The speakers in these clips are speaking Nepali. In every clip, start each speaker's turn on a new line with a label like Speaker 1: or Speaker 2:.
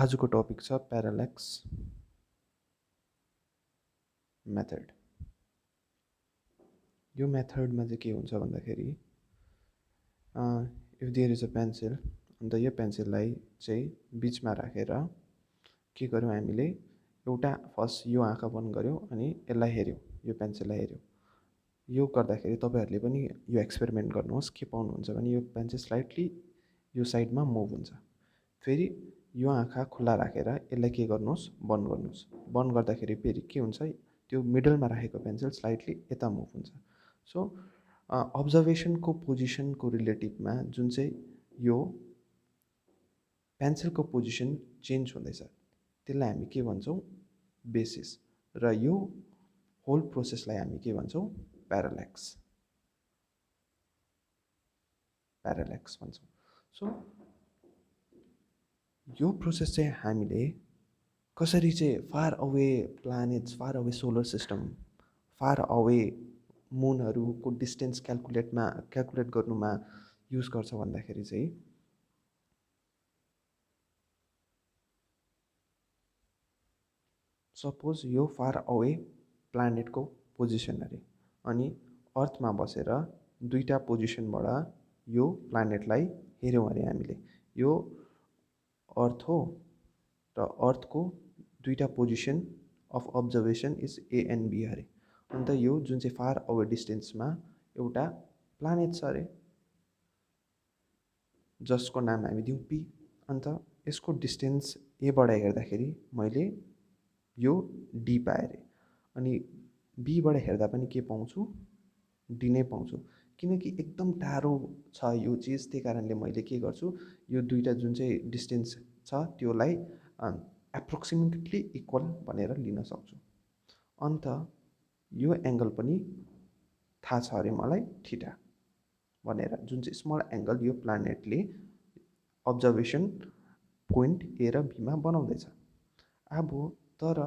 Speaker 1: आजको टपिक छ प्याराल्याक्स मेथड। यो मेथडमा चाहिँ के हुन्छ भन्दाखेरि if there is a pencil, अन्त यो पेन्सिललाई चाहिँ बिचमा राखेर के गर्यौँ हामीले, एउटा फर्स्ट यो आँखा बन्द गऱ्यौँ अनि यसलाई हेऱ्यौँ, यो पेन्सिललाई हेऱ्यौँ। यो गर्दाखेरि तपाईँहरूले पनि यो एक्सपेरिमेन्ट गर्नुहोस्। के पाउनुहुन्छ भने यो पेन्सिल स्लाइटली यो साइडमा मुभ हुन्छ। फेरि यो आँखा खुल्ला राखेर यसलाई के गर्नुहोस्, बन्द गर्नुहोस्। बन्द गर्दाखेरि फेरि के हुन्छ, त्यो मिडलमा राखेको पेन्सिल स्लाइटली यता मुभ हुन्छ। सो अब्जर्भेसनको पोजिसनको रिलेटिभमा जुन चाहिँ यो पेन्सिलको पोजिसन चेन्ज हुँदैछ त्यसलाई हामी के भन्छौँ, बेसिस। र यो होल प्रोसेसलाई हामी के भन्छौँ, प्याराल्याक्स भन्छौँ। सो यो प्रोसेस चाहिँ हामीले कसरी चाहिँ far away planets, far away solar system, far away मुनहरूको डिस्टेन्स क्यालकुलेट गर्नुमा युज गर्छ भन्दाखेरि चाहिँ सपोज यो फार अवे प्लानेटको पोजिसन अरे, अनि अर्थमा बसेर दुईवटा पोजिसनबाट यो प्लानेटलाई हेऱ्यौँ अरे हामीले। यो अर्थ हो र अर्थको दुईवटा position of observation is A and B अरे। अन्त यो जुन चाहिँ फार अवे डिस्टेन्समा एउटा प्लानेट छ अरे, जसको नाम हामी दिउँ पी। अन्त यसको डिस्टेन्स एबाट हेर्दाखेरि मैले यो डी पाएँ अरे, अनि बीबाट हेर्दा पनि के पाउँछु, डी नै पाउँछु। किनकि एकदम टाढो छ यो चिज, त्यही कारणले मैले के गर्छु, यो दुईवटा जुन चाहिँ डिस्टेन्स छ त्योलाई एप्रोक्सिमेटली इक्वल भनेर लिन सक्छु। अन्त यो एङ्गल पनि थाहा छ अरे मलाई, थीटा भनेर, जुन चाहिँ स्मल एङ्गल यो प्लानेटले अब्जर्भेसन पोइन्ट ए र बीमा बनाउँदैछ। अब तर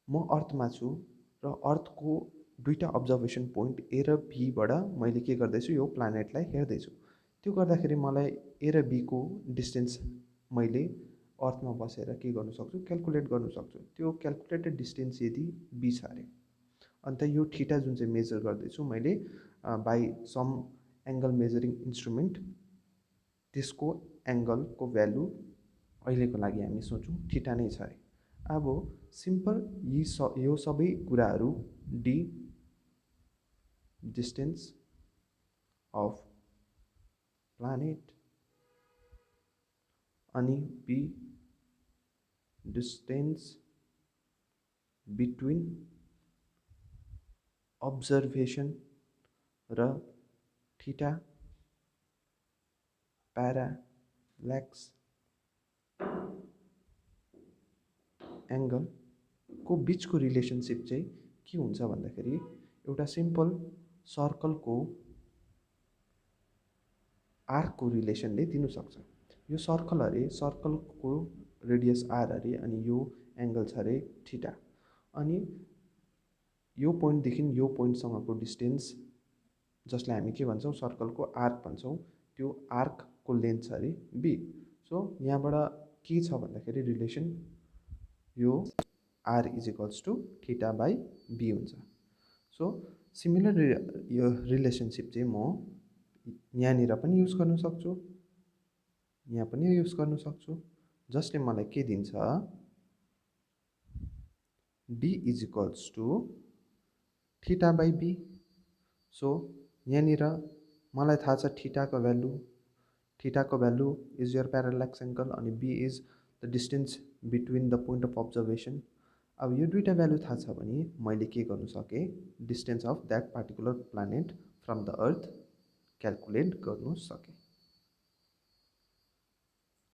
Speaker 1: म अर्थमा छु र अर्थको दुईवटा अब्जर्भेसन पोइन्ट ए र बीबाट मैले के गर्दैछु, यो प्लानेटलाई हेर्दैछु। त्यो गर्दाखेरि मलाई ए र बीको डिस्टेन्स मैले अर्थमा बसेर के गर्नु सक्छु, क्यालकुलेट गर्नु सक्छु। त्यो क्यालकुलेटेड डिस्टेन्स यदि बी छ अरे, अन्त यो थीटा जुन चाहिँ मेजर गर्दैछु मैले by some angle measuring instrument, त्यसको एङ्गलको भ्यालु अहिलेको लागि हामी सोचौँ थीटा नै छ अरे। अब सिम्पल यो सबै कुराहरू, डी डिस्टेन्स अफ प्लानेट अनि बी डिस्टेन्स बिट्विन अब्जर्भेसन र थीटा प्याराल्याक्स एङ्गलको बिचको रिलेसनसिप चाहिँ के हुन्छ भन्दाखेरि एउटा सिम्पल सर्कलको आर्कको रिलेसनले दिनुसक्छ। यो सर्कल अरे, सर्कलको रेडियस आर अरे, अनि यो एङ्गल छ अरे थीटा। अनि यो पोइन्टदेखि यो पोइन्टसँगको डिस्टेन्स, जसलाई हामी के भन्छौँ, सर्कलको आर्क भन्छौँ, त्यो आर्कको लेन्थ छ अरे बी। सो यहाँबाट के छ भन्दाखेरि रिलेसन, यो R is equals to theta by B हुन्छ। सो सिमिलर यो रिलेसनसिप चाहिँ म यहाँनिर पनि युज गर्न सक्छु, यहाँ पनि युज गर्न सक्छु, जसले मलाई के दिन्छ, D is equals to theta by B. So यहाँनिर मलाई थाहा छ थीटाको value is your parallax angle, अनि B is the distance between the point of observation. अब यो दुईवटा भ्यालु थाहा छ भने मैले के गर्नु सकेँ, distance of that particular planet from the earth calculate गर्नु सकेँ।